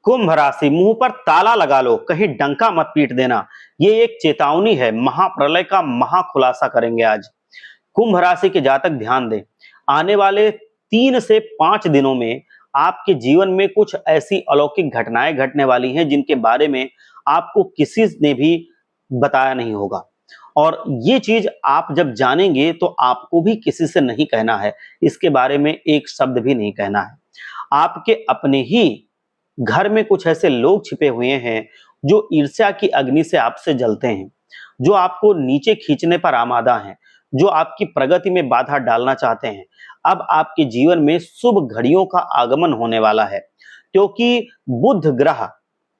कुंभ राशि, मुंह पर ताला लगा लो, कहीं डंका मत पीट देना। ये एक चेतावनी है, महाप्रलय का महाखुलासा करेंगे आज। कुंभ राशि के जातक ध्यान दें, आने वाले 3 से 5 दिनों में आपके जीवन में कुछ ऐसी अलौकिक घटनाएं घटने वाली हैं जिनके बारे में आपको किसी ने भी बताया नहीं होगा। और ये चीज आप जब जानेंगे तो आपको भी किसी से नहीं कहना है, इसके बारे में एक शब्द भी नहीं कहना है। आपके अपने ही घर में कुछ ऐसे लोग छिपे हुए हैं जो ईर्ष्या की अग्नि से आपसे जलते हैं, जो आपको नीचे खींचने पर आमादा हैं, जो आपकी प्रगति में बाधा डालना चाहते हैं। अब आपके जीवन में शुभ घड़ियों का आगमन होने वाला है, क्योंकि बुध ग्रह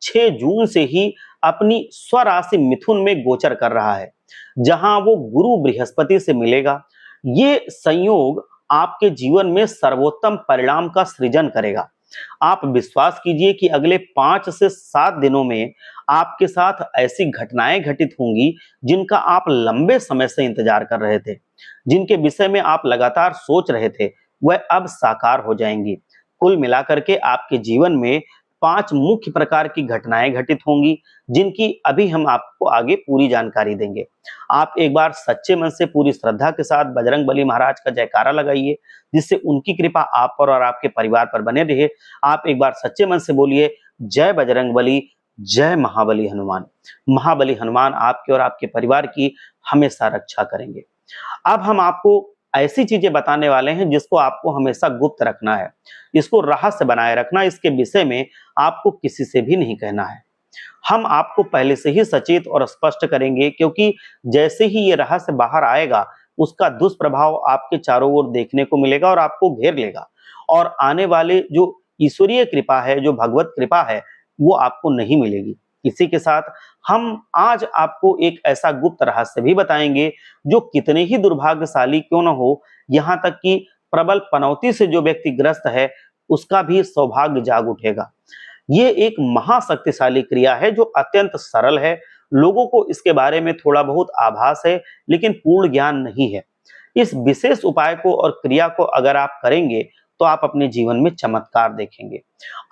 6 जून से ही अपनी स्वराशि मिथुन में गोचर कर रहा है, जहां वो गुरु बृहस्पति से मिलेगा। ये संयोग आपके जीवन में सर्वोत्तम परिणाम का सृजन करेगा। आप विश्वास कीजिए कि अगले 5 से 7 दिनों में आपके साथ ऐसी घटनाएं घटित होंगी जिनका आप लंबे समय से इंतजार कर रहे थे, जिनके विषय में आप लगातार सोच रहे थे, वह अब साकार हो जाएंगी। कुल मिलाकर के आपके जीवन में 5 मुख्य प्रकार की घटनाएं घटित होंगी, जिनकी अभी हम आपको आगे पूरी जानकारी देंगे। आप एक बार सच्चे मन से पूरी श्रद्धा के साथ बजरंग बली महाराज का जयकारा लगाइए, जिससे उनकी कृपा आप पर और आपके परिवार पर बने रहे। आप एक बार सच्चे मन से बोलिए, जय बजरंग बली, जय महाबली हनुमान। महाबली हनुमान आपके और आपके परिवार की हमेशा रक्षा करेंगे। अब हम आपको ऐसी चीजें बताने वाले हैं जिसको आपको हमेशा गुप्त रखना है, इसको रहस्य बनाए रखना, इसके विषय में आपको किसी से भी नहीं कहना है। हम आपको पहले से ही सचेत और स्पष्ट करेंगे, क्योंकि जैसे ही ये रहस्य बाहर आएगा उसका दुष्प्रभाव आपके चारों ओर देखने को मिलेगा और आपको घेर लेगा। और आने वाले जो ईश्वरीय कृपा है, जो भगवत कृपा है, वो आपको नहीं मिलेगी। इसी के साथ हम आज आपको एक ऐसा गुप्त रहस्य भी बताएंगे जो कितने ही दुर्भाग्यशाली क्यों न हो, यहाँ तक कि प्रबल पनौती से जो व्यक्ति ग्रस्त है उसका भी सौभाग्य जाग उठेगा। ये एक महाशक्तिशाली क्रिया है जो अत्यंत सरल है। लोगों को इसके बारे में थोड़ा बहुत आभास है, लेकिन पूर्ण ज्ञान नहीं है। इस विशेष उपाय को और क्रिया को अगर आप करेंगे तो आप अपने जीवन में चमत्कार देखेंगे।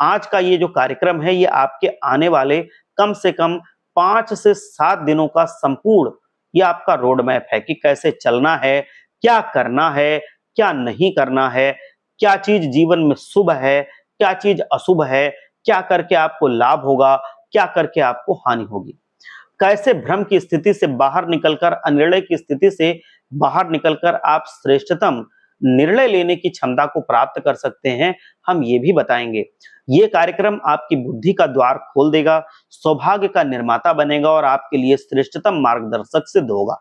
आज का ये जो कार्यक्रम है, ये आपके आने वाले कम से कम 5 से 7 दिनों का संपूर्ण ये आपका रोड मैप है कि कैसे चलना है, क्या करना है, क्या नहीं करना है, क्या चीज जीवन में शुभ है, क्या चीज अशुभ है, क्या करके आपको लाभ होगा, क्या करके आपको हानि होगी, कैसे भ्रम की स्थिति से बाहर निकलकर, अनिर्णय की स्थिति से बाहर निकलकर आप श्रेष्ठतम निर्णय लेने की क्षमता को प्राप्त कर सकते हैं, हम ये भी बताएंगे। ये कार्यक्रम आपकी बुद्धि का द्वार खोल देगा, सौभाग्य का निर्माता बनेगा और आपके लिए श्रेष्ठतम मार्गदर्शक सिद्ध होगा।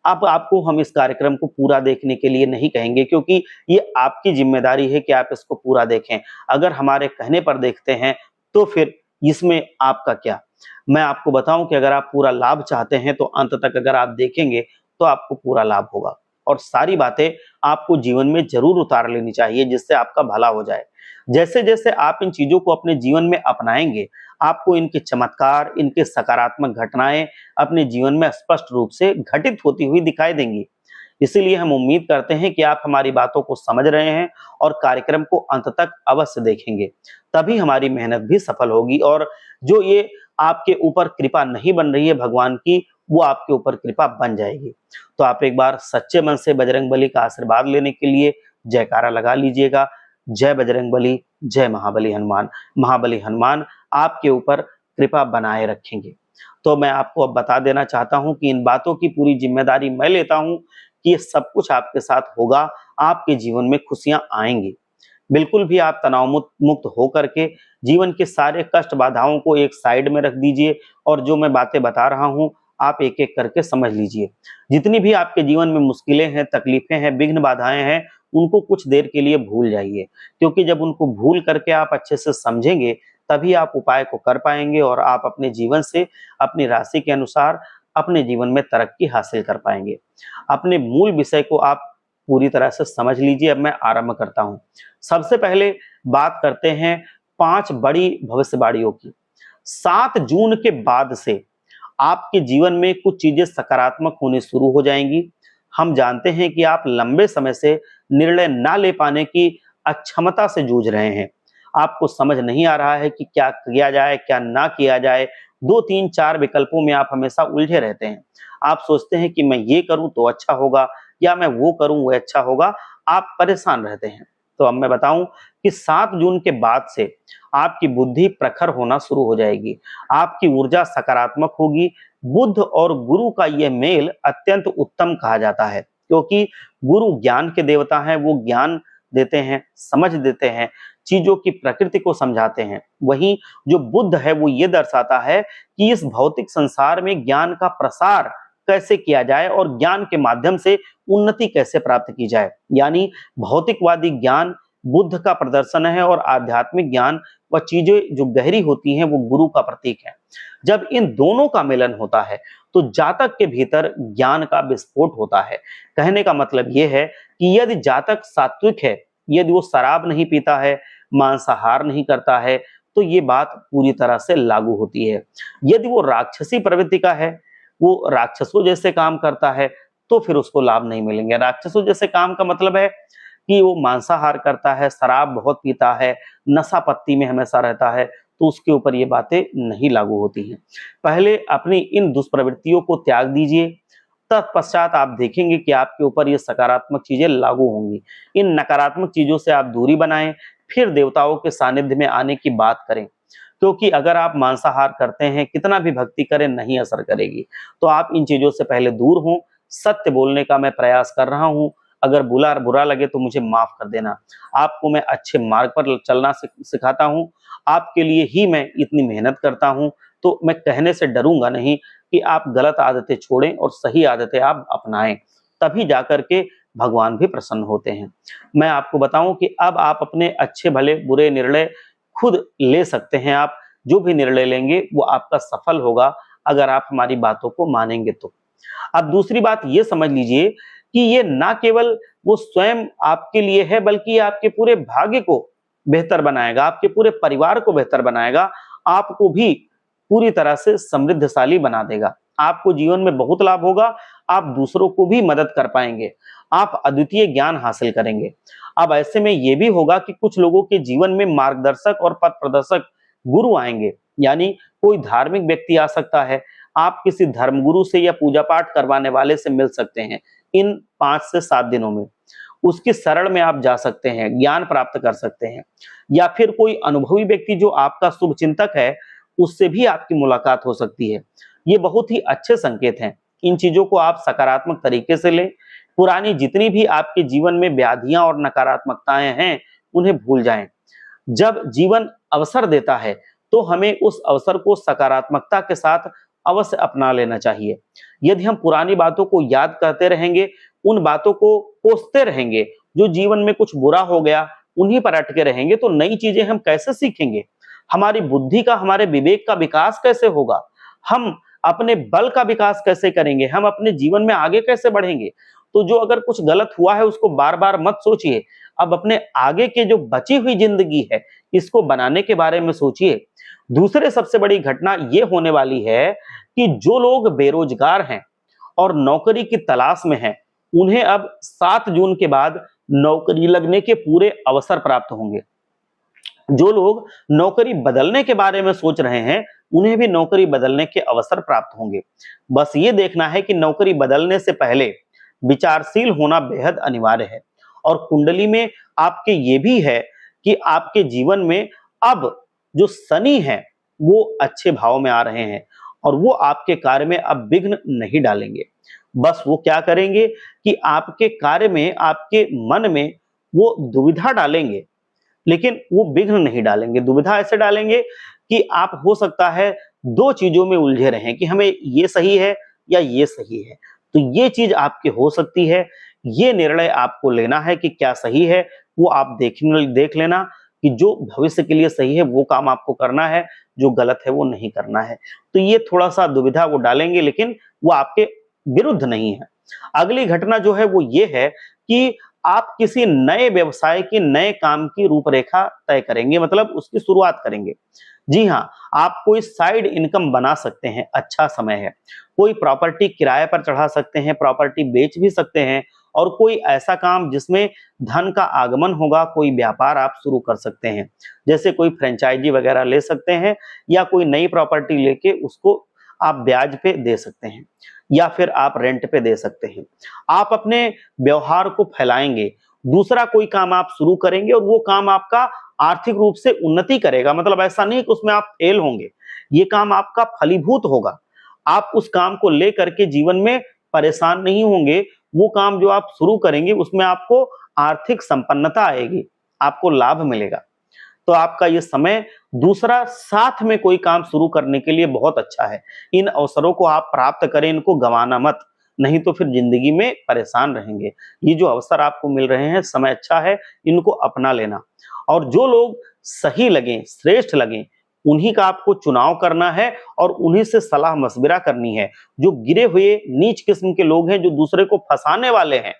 अब आपको हम इस कार्यक्रम को पूरा देखने के लिए नहीं कहेंगे, क्योंकि ये आपकी जिम्मेदारी है कि आप इसको पूरा देखें। अगर हमारे कहने पर देखते हैं तो फिर इसमें आपका क्या। मैं आपको बताऊं कि अगर आप पूरा लाभ चाहते हैं तो अंत तक अगर आप देखेंगे तो आपको पूरा लाभ होगा, और सारी बातें आपको जीवन में जरूर उतार लेनी चाहिए जिससे आपका भला हो जाए। जैसे जैसे आप इन चीजों को अपने जीवन में अपनाएंगे, आपको इनके चमत्कार, इनके सकारात्मक घटनाएं अपने जीवन में स्पष्ट रूप से घटित होती हुई दिखाई देंगी। इसीलिए हम उम्मीद करते हैं कि आप हमारी बातों को समझ रहे हैं और कार्यक्रम को अंत तक अवश्य देखेंगे, तभी हमारी मेहनत भी सफल होगी। और जो ये आपके ऊपर कृपा नहीं बन रही है भगवान की, वो आपके ऊपर कृपा बन जाएगी। तो आप एक बार सच्चे मन से बजरंगबली का आशीर्वाद लेने के लिए जयकारा लगा लीजिएगा। जय बजरंगबली, जय महाबली हनुमान। महाबली हनुमान आपके ऊपर कृपा बनाए रखेंगे। तो मैं आपको अब बता देना चाहता हूं कि इन बातों की पूरी जिम्मेदारी मैं लेता हूं कि ये सब कुछ आपके साथ होगा, आपके जीवन में खुशियां आएंगी। बिल्कुल भी आप तनाव मुक्त होकर के जीवन के सारे कष्ट बाधाओं को एक साइड में रख दीजिए, और जो मैं बातें बता रहा हूं आप एक एक करके समझ लीजिए। जितनी भी आपके जीवन में मुश्किलें हैं, तकलीफें हैं, विघ्न बाधाएं हैं, उनको कुछ देर के लिए भूल जाइए, क्योंकि जब उनको भूल करके आप अच्छे से समझेंगे तभी आप उपाय को कर पाएंगे और आप अपने जीवन से, अपनी राशि के अनुसार अपने जीवन में तरक्की हासिल कर पाएंगे। अपने मूल विषय को आप पूरी तरह से समझ लीजिए। अब मैं आरंभ करता हूं। सबसे पहले बात करते हैं 5 बड़ी भविष्यवाणियों की। 7 जून के बाद से आपके जीवन में कुछ चीजें सकारात्मक होने शुरू हो जाएंगी। हम जानते हैं कि आप लंबे समय से निर्णय ना ले पाने की अक्षमता से जूझ रहे हैं। आपको समझ नहीं आ रहा है कि क्या किया जाए, क्या ना किया जाए। 2, 3, 4 विकल्पों में आप हमेशा उलझे रहते हैं। आप सोचते हैं कि मैं ये करूँ तो अच्छा होगा या मैं वो करूँ वो अच्छा होगा, आप परेशान रहते हैं। तो अब मैं बताऊँ कि 7 जून के बाद से आपकी बुद्धि प्रखर होना शुरू हो जाएगी। आपकी ऊर्जा सकारात्मक होगी। बुध और गुरु का ये मेल अत्यंत उत्तम कहा जाता है, क्योंकि गुरु ज्ञान के देवता हैं, वो ज्ञान देते हैं, समझ देते हैं, चीजों की प्रकृति को समझाते हैं। वहीं जो बुध है वो ये दर्शाता है कि इस भौतिक संसार में ज्ञान का प्रसार कैसे किया जाए और ज्ञान के माध्यम से उन्नति कैसे प्राप्त की जाए। यानी भौतिकवादी ज्ञान बुद्ध का प्रदर्शन है और आध्यात्मिक ज्ञान व चीजें जो गहरी होती हैं वो गुरु का प्रतीक है। जब इन दोनों का मिलन होता है तो जातक के भीतर ज्ञान का विस्फोट होता है। कहने का मतलब ये है कि यदि जातक सात्विक है, यदि वो शराब नहीं पीता है, मांसाहार नहीं करता है, तो ये बात पूरी तरह से लागू होती है। यदि वो राक्षसी प्रवृत्ति का है, वो राक्षसों जैसे काम करता है, तो फिर उसको लाभ नहीं मिलेंगे। राक्षसों जैसे काम का मतलब है कि वो मांसाहार करता है, शराब बहुत पीता है, नशा पत्ती में हमेशा रहता है, तो उसके ऊपर ये बातें नहीं लागू होती हैं। पहले अपनी इन दुष्प्रवृत्तियों को त्याग दीजिए, तत्पश्चात आप देखेंगे कि आपके ऊपर ये सकारात्मक चीजें लागू होंगी। इन नकारात्मक चीजों से आप दूरी बनाएं, फिर देवताओं के सानिध्य में आने की बात करें। क्योंकि अगर आप मांसाहार करते हैं, कितना भी भक्ति करें, नहीं असर करेगी। तो आप इन चीजों से पहले दूर हों। सत्य बोलने का मैं प्रयास कर रहा हूं। अगर बुरा लगे तो मुझे माफ कर देना। आपको मैं अच्छे मार्ग पर चलना सिखाता हूं। आपके लिए ही मैं इतनी मेहनत करता हूं, तो मैं कहने से डरूंगा नहीं कि आप गलत आदतें छोड़ें और सही आदतें आप अपनाएं। तभी जाकर के भगवान भी प्रसन्न होते हैं। मैं आपको बताऊं कि अब आप अपने अच्छे भले बुरे निर्णय खुद ले सकते हैं। आप जो भी निर्णय लेंगे वो आपका सफल होगा, अगर आप हमारी बातों को मानेंगे तो। अब दूसरी बात ये समझ लीजिए कि ये ना केवल वो स्वयं आपके लिए है, बल्कि ये आपके पूरे भाग्य को बेहतर बनाएगा, आपके पूरे परिवार को बेहतर बनाएगा, आपको भी पूरी तरह से समृद्धशाली बना देगा। आपको जीवन में बहुत लाभ होगा, आप दूसरों को भी मदद कर पाएंगे, आप अद्वितीय ज्ञान हासिल करेंगे। अब ऐसे में ये भी होगा कि कुछ लोगों के जीवन में मार्गदर्शक और पथ प्रदर्शक गुरु आएंगे। यानी कोई धार्मिक व्यक्ति आ सकता है, आप किसी धर्मगुरु से या पूजा पाठ करवाने वाले से मिल सकते हैं इन 5 से 7 दिनों में। उसकी शरण में आप जा सकते हैं, ज्ञान प्राप्त कर सकते हैं। या फिर कोई अनुभवी व्यक्ति जो आपका शुभ चिंतक है, उससे भी आपकी मुलाकात हो सकती है। ये बहुत ही अच्छे संकेत हैं। इन चीजों को आप सकारात्मक तरीके से लें। पुरानी जितनी भी आपके जीवन में व्याधियां और नकारात्मकताएं हैं, उन्हें भूल जाएं। जब जीवन अवसर देता है, तो हमें उस अवसर को सकारात्मकता के साथ अवश्य अपना लेना चाहिए। यदि हम पुरानी बातों को याद करते रहेंगे, उन बातों को कोसते रहेंगे, जो जीवन में कुछ बुरा हो गया, उन्हीं पर अटके रहेंगे, तो नई चीजें हम कैसे सीखेंगे? हमारी बुद्धि का, हमारे विवेक का विकास कैसे होगा? हम अपने बल का विकास कैसे करेंगे? हम अपने जीवन में आगे कैसे बढ़ेंगे? तो जो अगर कुछ गलत हुआ है, उसको बार-बार मत सोचिए। अब अपने आगे के जो बची हुई जिंदगी है, इसको बनाने के बारे में सोचिए। दूसरे सबसे बड़ी घटना ये होने वाली है कि जो लोग बेरोजगार हैं और नौकरी की तलाश में हैं, उन्हें अब 7 जून के बाद नौकरी लगने के पूरे अवसर प्राप्त होंगे। जो लोग नौकरी बदलने के बारे में सोच रहे हैं, उन्हें भी नौकरी बदलने के अवसर प्राप्त होंगे। बस ये देखना है कि नौकरी बदलने से पहले विचारशील होना बेहद अनिवार्य है। और कुंडली में आपके ये भी है कि आपके जीवन में अब जो शनि है, वो अच्छे भाव में आ रहे हैं और वो आपके कार्य में अब विघ्न नहीं डालेंगे। बस वो क्या करेंगे कि आपके कार्य में, आपके मन में वो दुविधा डालेंगे, लेकिन वो विघ्न नहीं डालेंगे। दुविधा ऐसे डालेंगे कि आप हो सकता है 2 चीजों में उलझे रहें कि हमें ये सही है या ये सही है। तो ये चीज आपकी हो सकती है। ये निर्णय आपको लेना है कि क्या सही है, वो आप देख लेना कि जो भविष्य के लिए सही है वो काम आपको करना है, जो गलत है वो नहीं करना है। तो ये थोड़ा-सा दुविधा वो डालेंगे, लेकिन वो आपके विरुद्ध नहीं है। अगली घटना जो है वो ये है कि आप किसी नए व्यवसाय की, नए काम की रूपरेखा तय करेंगे, मतलब उसकी शुरुआत करेंगे। जी हाँ, आप कोई साइड इनकम बना सकते हैं, अच्छा समय है। कोई प्रॉपर्टी किराए पर चढ़ा सकते हैं, प्रॉपर्टी बेच भी सकते हैं और कोई ऐसा काम जिसमें धन का आगमन होगा, कोई व्यापार आप शुरू कर सकते हैं। जैसे कोई फ्रेंचाइजी वगैरह ले सकते हैं या कोई नई प्रॉपर्टी लेके उसको आप ब्याज पे दे सकते हैं या फिर आप रेंट पे दे सकते हैं। आप अपने व्यवहार को फैलाएंगे, दूसरा कोई काम आप शुरू करेंगे और वो काम आपका आर्थिक रूप से उन्नति करेगा। मतलब ऐसा नहीं कि उसमें आप फेल होंगे, ये काम आपका फलीभूत होगा। आप उस काम को लेकर के जीवन में परेशान नहीं होंगे। वो काम जो आप शुरू करेंगे उसमें आपको आर्थिक संपन्नता आएगी, आपको लाभ मिलेगा। तो आपका ये समय दूसरा साथ में कोई काम शुरू करने के लिए बहुत अच्छा है। इन अवसरों को आप प्राप्त करें, इनको गंवाना मत, नहीं तो फिर जिंदगी में परेशान रहेंगे। ये जो अवसर आपको मिल रहे हैं, समय अच्छा है, इनको अपना लेना। और जो लोग सही लगें, श्रेष्ठ लगें, उन्हीं का आपको चुनाव करना है और उन्हीं से सलाह मशविरा करनी है। जो गिरे हुए नीच किस्म के लोग हैं, जो दूसरे को फंसाने वाले हैं,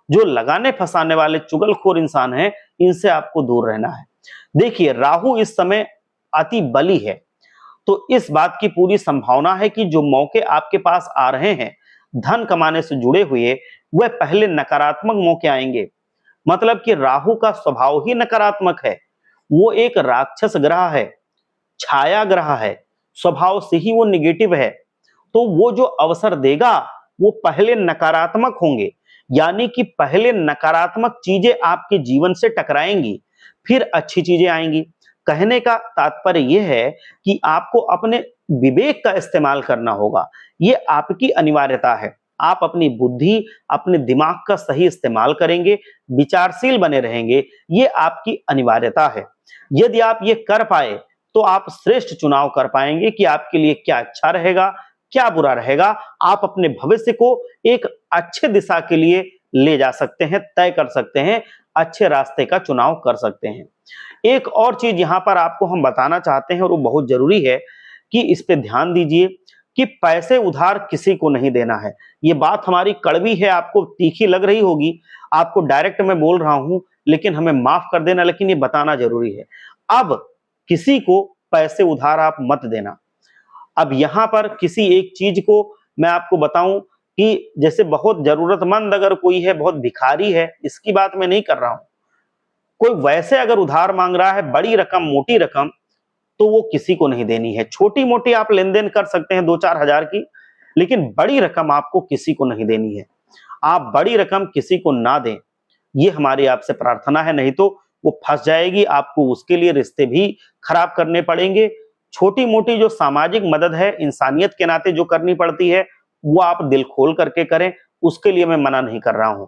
जो लगाने फंसाने वाले चुगलखोर इंसान हैं, इनसे आपको दूर रहना है। देखिए, राहु इस समय अति बली है, तो इस बात की पूरी संभावना है कि जो मौके आपके पास आ रहे हैं धन कमाने से जुड़े हुए, वह पहले नकारात्मक मौके आएंगे। मतलब कि राहु का स्वभाव ही नकारात्मक है। वो एक राक्षस ग्रह है, छाया ग्रह है, स्वभाव से ही वो निगेटिव है। तो वो जो अवसर देगा वो पहले नकारात्मक होंगे, यानी कि पहले नकारात्मक चीजें आपके जीवन से टकराएंगी, फिर अच्छी चीजें आएंगी। कहने का तात्पर्य यह है कि आपको अपने विवेक का इस्तेमाल करना होगा, ये आपकी अनिवार्यता है। आप अपनी बुद्धि, अपने दिमाग का सही इस्तेमाल करेंगे, विचारशील बने रहेंगे, ये आपकी अनिवार्यता है। यदि आप ये कर पाए तो आप श्रेष्ठ चुनाव कर पाएंगे कि आपके लिए क्या अच्छा रहेगा, क्या बुरा रहेगा। आप अपने भविष्य को एक अच्छे दिशा के लिए ले जा सकते हैं, तय कर सकते हैं, अच्छे रास्ते का चुनाव कर सकते हैं। एक और चीज यहां पर आपको हम बताना चाहते हैं और वो बहुत जरूरी है कि इस पे ध्यान दीजिए कि पैसे उधार किसी को नहीं देना है। ये बात हमारी कड़वी है, आपको तीखी लग रही होगी, आपको डायरेक्ट मैं बोल रहा हूं, लेकिन हमें माफ कर देना, लेकिन ये बताना जरूरी है। अब किसी को पैसे उधार आप मत देना। अब यहां पर किसी एक चीज को मैं आपको बताऊं कि जैसे बहुत जरूरतमंद अगर कोई है, बहुत भिखारी है, इसकी बात मैं नहीं कर रहा हूं। कोई वैसे अगर उधार मांग रहा है बड़ी रकम, मोटी रकम, तो वो किसी को नहीं देनी है। छोटी मोटी आप लेन देन कर सकते हैं 2-4 हजार की, लेकिन बड़ी रकम आपको किसी को नहीं देनी है। आप बड़ी रकम किसी को ना दें, ये हमारी आपसे प्रार्थना है, नहीं तो वो फंस जाएगी, आपको उसके लिए रिश्ते भी खराब करने पड़ेंगे। छोटी मोटी जो सामाजिक मदद है, इंसानियत के नाते जो करनी पड़ती है, वो आप दिल खोल करके करें, उसके लिए मैं मना नहीं कर रहा हूं।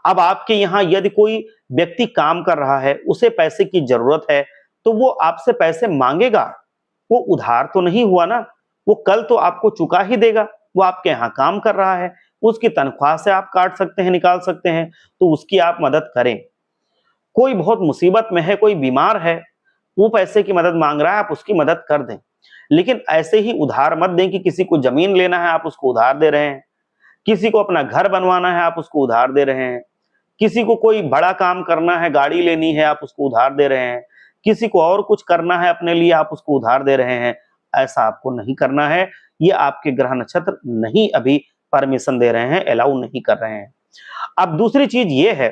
अब आपके यहाँ यदि कोई व्यक्ति काम कर रहा है, उसे पैसे की जरूरत है, तो वो आपसे पैसे मांगेगा, वो उधार तो नहीं हुआ ना, वो कल तो आपको चुका ही देगा। वो आपके यहाँ काम कर रहा है, उसकी तनख्वाह से आप काट सकते हैं, निकाल सकते हैं, तो उसकी आप मदद करें। कोई बहुत मुसीबत में है, कोई बीमार है, वो पैसे की मदद मांग रहा है, आप उसकी मदद कर दें। लेकिन ऐसे ही उधार मत दें कि किसी को जमीन लेना है आप उसको उधार दे रहे हैं, किसी को अपना घर बनवाना है आप उसको उधार दे रहे हैं, किसी को कोई बड़ा काम करना है, गाड़ी लेनी है, आप उसको उधार दे रहे हैं, किसी को और कुछ करना है अपने लिए, आप उसको उधार दे रहे हैं। ऐसा आपको नहीं करना है। ये आपके ग्रह नक्षत्र नहीं अभी परमिशन दे रहे हैं, अलाउ नहीं कर रहे हैं। अब दूसरी चीज ये है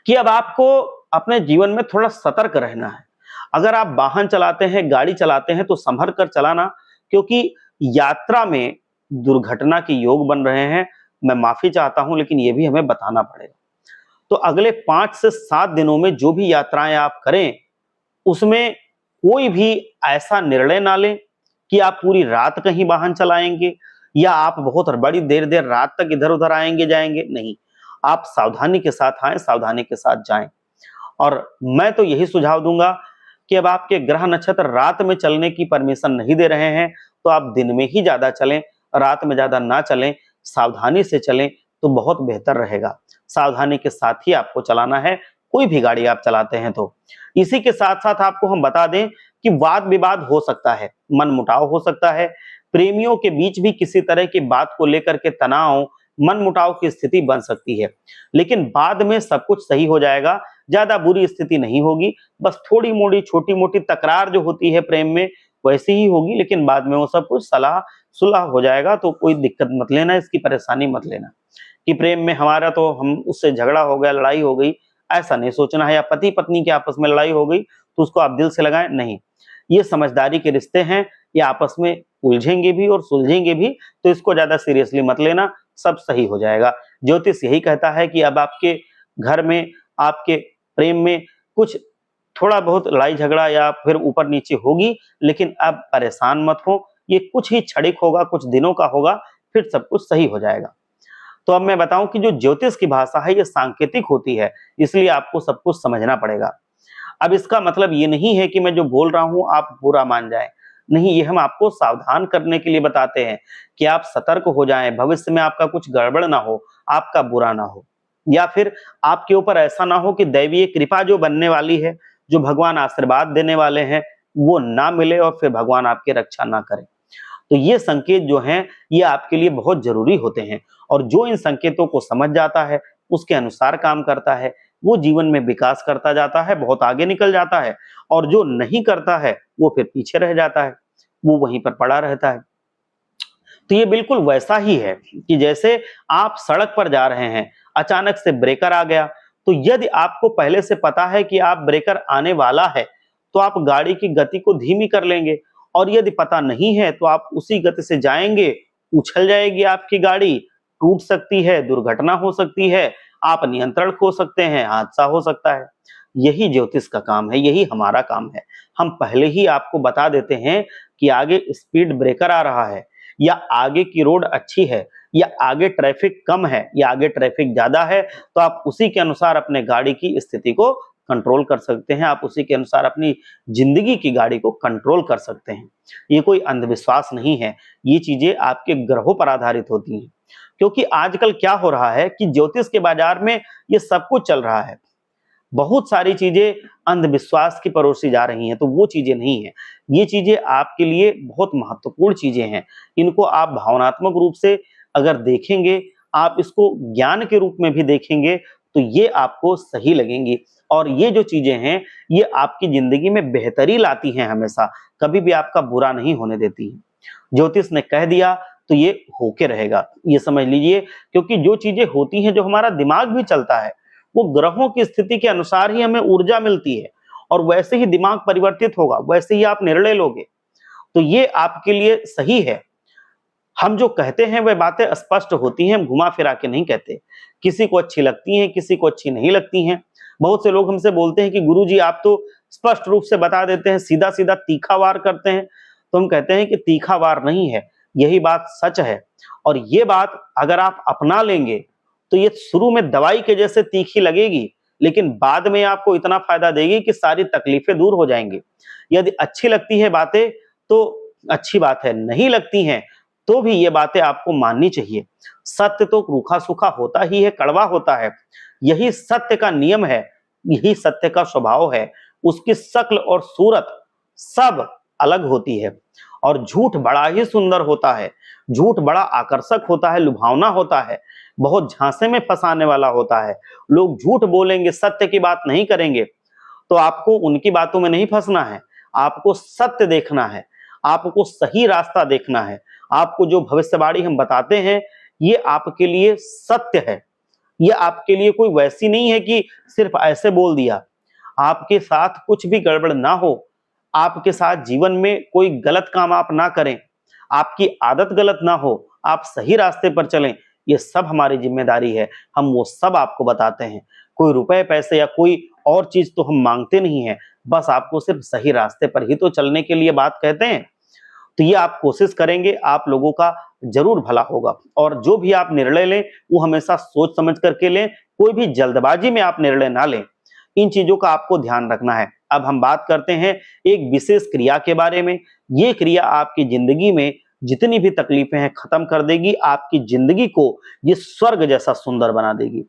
कि अब आपको अपने जीवन में थोड़ा सतर्क रहना है। अगर आप वाहन चलाते हैं, गाड़ी चलाते हैं, तो संभल कर चलाना, क्योंकि यात्रा में दुर्घटना के योग बन रहे हैं। मैं माफी चाहता हूं, लेकिन ये भी हमें बताना पड़ेगा। तो अगले 5 से 7 दिनों में जो भी यात्राएं आप करें, उसमें कोई भी ऐसा निर्णय ना लें कि आप पूरी रात कहीं वाहन चलाएंगे या आप बहुत बड़ी देर देर रात तक इधर उधर आएंगे जाएंगे। नहीं, आप सावधानी के साथ आएं, सावधानी के साथ जाएं। और मैं तो यही सुझाव दूंगा कि अब आपके ग्रह नक्षत्र रात में चलने की परमिशन नहीं दे रहे हैं, तो आप दिन में ही ज्यादा चलें, रात में ज्यादा ना चलें, सावधानी से चलें तो बहुत बेहतर रहेगा। सावधानी के साथ ही आपको चलाना है, कोई भी गाड़ी आप चलाते हैं तो। इसी के साथ साथ आपको हम बता दें कि वाद विवाद हो सकता है, मनमुटाव हो सकता है, प्रेमियों के बीच भी किसी तरह की बात को लेकर के तनाव, मनमुटाव की स्थिति बन सकती है, लेकिन बाद में सब कुछ सही हो जाएगा। ज्यादा बुरी स्थिति नहीं होगी, बस थोड़ी मोड़ी छोटी मोटी तकरार जो होती है प्रेम में वैसी ही होगी, लेकिन बाद में वो सब कुछ सलाह सुलह हो जाएगा। तो कोई दिक्कत मत लेना, इसकी परेशानी मत लेना। कि प्रेम में हमारा तो हम उससे झगड़ा हो गया, लड़ाई हो गई, ऐसा नहीं सोचना है। या पति पत्नी के आपस में लड़ाई हो गई तो उसको आप दिल से लगाएं, नहीं। ये समझदारी के रिश्ते हैं, ये आपस में उलझेंगे भी और सुलझेंगे भी, तो इसको ज्यादा सीरियसली मत लेना, सब सही हो जाएगा। ज्योतिष यही कहता है कि अब आपके घर में, आपके प्रेम में कुछ थोड़ा बहुत लड़ाई झगड़ा या फिर ऊपर नीचे होगी, लेकिन अब परेशान मत हो, ये कुछ ही क्षणिक होगा, कुछ दिनों का होगा, फिर सब कुछ सही हो जाएगा। तो अब मैं बताऊं कि जो ज्योतिष की भाषा है ये सांकेतिक होती है, इसलिए आपको सब कुछ समझना पड़ेगा। अब इसका मतलब ये नहीं है कि मैं जो बोल रहा हूं आप बुरा मान जाएं, नहीं, ये हम आपको सावधान करने के लिए बताते हैं कि आप सतर्क हो जाएं, भविष्य में आपका कुछ गड़बड़ ना हो, आपका बुरा ना हो, या फिर आपके ऊपर ऐसा ना हो कि दैवीय कृपा जो बनने वाली है, जो भगवान आशीर्वाद देने वाले हैं, वो ना मिले और फिर भगवान आपकी रक्षा ना करे। तो ये संकेत जो हैं ये आपके लिए बहुत जरूरी होते हैं, और जो इन संकेतों को समझ जाता है, उसके अनुसार काम करता है, वो जीवन में विकास करता जाता है, बहुत आगे निकल जाता है। और जो नहीं करता है वो फिर पीछे रह जाता है, वो वहीं पर पड़ा रहता है। तो ये बिल्कुल वैसा ही है कि जैसे आप सड़क पर जा रहे हैं, अचानक से ब्रेकर आ गया, तो यदि आपको पहले से पता है कि आप ब्रेकर आने वाला है, तो आप गाड़ी की गति को धीमी कर लेंगे, और यदि पता नहीं है तो आप उसी गति से जाएंगे, उछल जाएगी आपकी गाड़ी, टूट सकती है, दुर्घटना हो सकती है, आप नियंत्रण खो सकते हैं, हादसा हो सकता है। यही ज्योतिष का काम है, यही हमारा काम है। हम पहले ही आपको बता देते हैं कि आगे स्पीड ब्रेकर आ रहा है, या आगे की रोड अच्छी है, या आगे ट्रैफिक कम है, या आगे ट्रैफिक ज्यादा है, तो आप उसी के अनुसार अपने गाड़ी की स्थिति को कंट्रोल कर सकते हैं, आप उसी के अनुसार अपनी जिंदगी की गाड़ी को कंट्रोल कर सकते हैं। ये कोई अंधविश्वास नहीं है, ये चीजें आपके ग्रहों पर आधारित होती हैं। क्योंकि आजकल क्या हो रहा है कि ज्योतिष के बाजार में ये सब कुछ चल रहा है, बहुत सारी चीजें अंधविश्वास की परोसी जा रही हैं, तो वो चीजें नहीं है। ये चीजें आपके लिए बहुत महत्वपूर्ण चीजें हैं। इनको आप भावनात्मक रूप से अगर देखेंगे, आप इसको ज्ञान के रूप में भी देखेंगे, तो ये आपको सही लगेंगी। और ये जो चीजें हैं ये आपकी जिंदगी में बेहतरी लाती हैं, हमेशा कभी भी आपका बुरा नहीं होने देती है। ज्योतिष ने कह दिया तो ये होके रहेगा, ये समझ लीजिए। क्योंकि जो चीजें होती हैं, जो हमारा दिमाग भी चलता है, वो ग्रहों की स्थिति के अनुसार ही हमें ऊर्जा मिलती है, और वैसे ही दिमाग परिवर्तित होगा, वैसे ही आप निर्णय लोगे। तो ये आपके लिए सही है। हम जो कहते हैं वह बातें स्पष्ट होती हैं, हम घुमा फिरा के नहीं कहते। किसी को अच्छी लगती हैं, किसी को अच्छी नहीं लगती हैं। बहुत से लोग हमसे बोलते हैं कि गुरुजी आप तो स्पष्ट रूप से बता देते हैं, सीधा सीधा तीखा वार करते हैं। तो हम कहते हैं कि तीखा वार नहीं है, यही बात सच है। और ये बात अगर आप अपना लेंगे तो ये शुरू में दवाई के जैसे तीखी लगेगी, लेकिन बाद में आपको इतना फायदा देगी कि सारी तकलीफें दूर हो जाएंगी। यदि अच्छी लगती है बातें तो अच्छी बात है, नहीं लगती हैं तो भी ये बातें आपको माननी चाहिए। सत्य तो रूखा सूखा होता ही है, कड़वा होता है, यही सत्य का नियम है, यही सत्य का स्वभाव है। उसकी शक्ल और सूरत सब अलग होती है, और झूठ बड़ा ही सुंदर होता है, झूठ बड़ा आकर्षक होता है, लुभावना होता है, बहुत झांसे में फंसाने वाला होता है। लोग झूठ बोलेंगे, सत्य की बात नहीं करेंगे, तो आपको उनकी बातों में नहीं फंसना है, आपको सत्य देखना है, आपको सही रास्ता देखना है। आपको जो भविष्यवाणी हम बताते हैं ये आपके लिए सत्य है, ये आपके लिए कोई वैसी नहीं है कि सिर्फ ऐसे बोल दिया। आपके साथ कुछ भी गड़बड़ ना हो, आपके साथ जीवन में कोई गलत काम आप ना करें, आपकी आदत गलत ना हो, आप सही रास्ते पर चलें, ये सब हमारी जिम्मेदारी है। हम वो सब आपको बताते हैं। कोई रुपए पैसे या कोई और चीज तो हम मांगते नहीं है, बस आपको सिर्फ सही रास्ते पर ही तो चलने के लिए बात कहते हैं। तो ये आप कोशिश करेंगे, आप लोगों का जरूर भला होगा। और जो भी आप निर्णय लें वो हमेशा सोच समझ करके लें, कोई भी जल्दबाजी में आप निर्णय ना लें। इन चीजों का आपको ध्यान रखना है। अब हम बात करते हैं एक विशेष क्रिया के बारे में। ये क्रिया आपकी जिंदगी में जितनी भी तकलीफें हैं खत्म कर देगी, आपकी जिंदगी को ये स्वर्ग जैसा सुंदर बना देगी।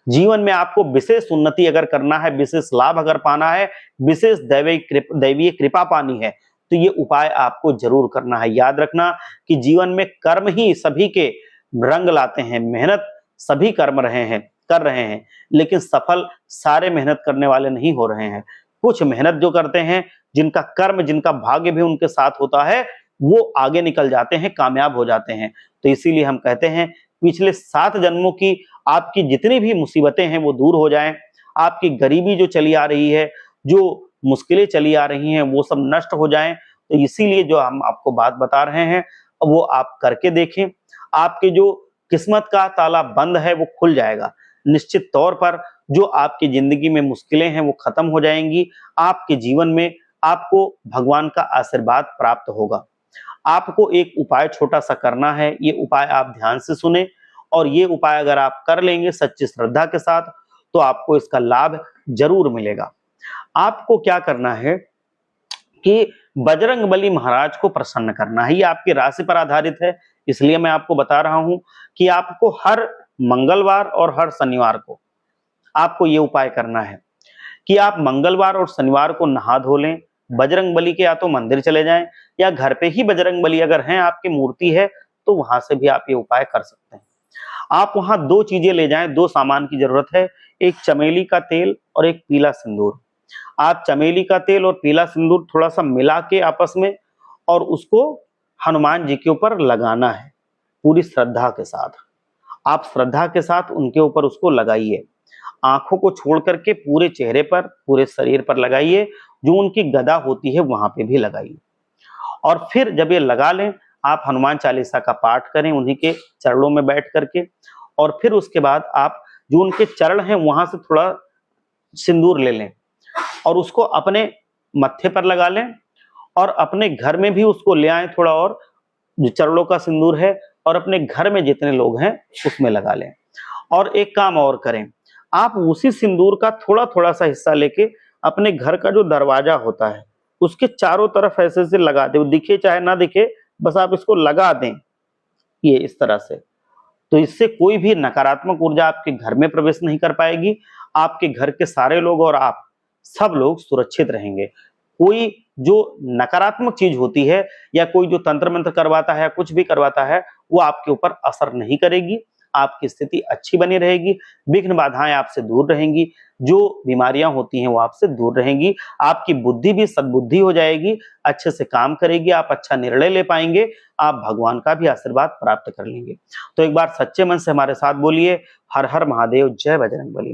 जीवन में आपको विशेष उन्नति अगर करना है, विशेष लाभ अगर पाना है, विशेष दैवीय कृपा पानी है, तो ये उपाय आपको जरूर करना है। याद रखना कि जीवन में कर्म ही सभी के रंग लाते हैं, मेहनत सभी कर रहे हैं, लेकिन सफल सारे मेहनत करने वाले नहीं हो रहे हैं। कुछ मेहनत जो करते हैं, जिनका कर्म, जिनका भाग्य भी उनके साथ होता है, वो आगे निकल जाते हैं, कामयाब हो जाते हैं। तो इसीलिए हम कहते हैं पिछले 7 जन्मों की आपकी जितनी भी मुसीबतें हैं वो दूर हो जाएं, आपकी गरीबी जो चली आ रही है, जो मुश्किलें चली आ रही हैं वो सब नष्ट हो जाएं। तो इसीलिए जो हम आपको बात बता रहे हैं वो आप करके देखें, आपके जो किस्मत का ताला बंद है वो खुल जाएगा। निश्चित तौर पर जो आपकी जिंदगी में मुश्किलें हैं वो खत्म हो जाएंगी। आपके जीवन में आपको भगवान का आशीर्वाद प्राप्त होगा। आपको एक उपाय छोटा सा करना है, ये उपाय आप ध्यान से सुने और ये उपाय अगर आप कर लेंगे सच्ची श्रद्धा के साथ तो आपको इसका लाभ जरूर मिलेगा। आपको क्या करना है कि बजरंगबली महाराज को प्रसन्न करना है। ये आपकी राशि पर आधारित है, इसलिए मैं आपको बता रहा हूं कि आपको हर मंगलवार और हर शनिवार को आपको ये उपाय करना है कि आप मंगलवार और शनिवार को नहा धो लें, बजरंगबली के या तो मंदिर चले जाएं या घर पे ही बजरंगबली अगर हैं आपकी मूर्ति है तो वहां से भी आप ये उपाय कर सकते हैं। आप वहां 2 चीजें ले जाएं, 2 सामान की जरूरत है, एक चमेली का तेल और एक पीला सिंदूर। आप चमेली का तेल और पीला सिंदूर थोड़ा सा मिला के आपस में और उसको हनुमान जी के ऊपर लगाना है पूरी श्रद्धा के साथ। आप श्रद्धा के साथ उनके ऊपर उसको लगाइए, आंखों को छोड़ करके पूरे चेहरे पर, पूरे शरीर पर लगाइए, जो उनकी गदा होती है वहां पे भी लगाइए। और फिर जब ये लगा लें आप हनुमान चालीसा का पाठ करें उन्हीं के चरणों में बैठ करके, और फिर उसके बाद आप जो उनके चरण हैं वहां से थोड़ा सिंदूर ले लें और उसको अपने मत्थे पर लगा लें और अपने घर में भी उसको ले आए थोड़ा, और जो चरणों का सिंदूर है और अपने घर में जितने लोग हैं उसमें लगा लें। और एक काम और करें, आप उसी सिंदूर का थोड़ा थोड़ा सा हिस्सा लेके अपने घर का जो दरवाजा होता है उसके चारों तरफ ऐसे से लगा दें, दिखे चाहे ना दिखे, बस आप इसको लगा दें ये इस तरह से। तो इससे कोई भी नकारात्मक ऊर्जा आपके घर में प्रवेश नहीं कर पाएगी। आपके घर के सारे लोग और आप सब लोग सुरक्षित रहेंगे। कोई जो नकारात्मक चीज होती है या कोई जो तंत्र मंत्र करवाता है, कुछ भी करवाता है, वो आपके ऊपर असर नहीं करेगी। आपकी स्थिति अच्छी बनी रहेगी, विघ्न बाधाएं आपसे दूर रहेंगी, जो बीमारियां होती हैं वो आपसे दूर रहेंगी। आपकी बुद्धि भी सद्बुद्धि हो जाएगी, अच्छे से काम करेगी, आप अच्छा निर्णय ले पाएंगे, आप भगवान का भी आशीर्वाद प्राप्त कर लेंगे। तो एक बार सच्चे मन से हमारे साथ बोलिए, हर हर महादेव, जय बजरंगबली।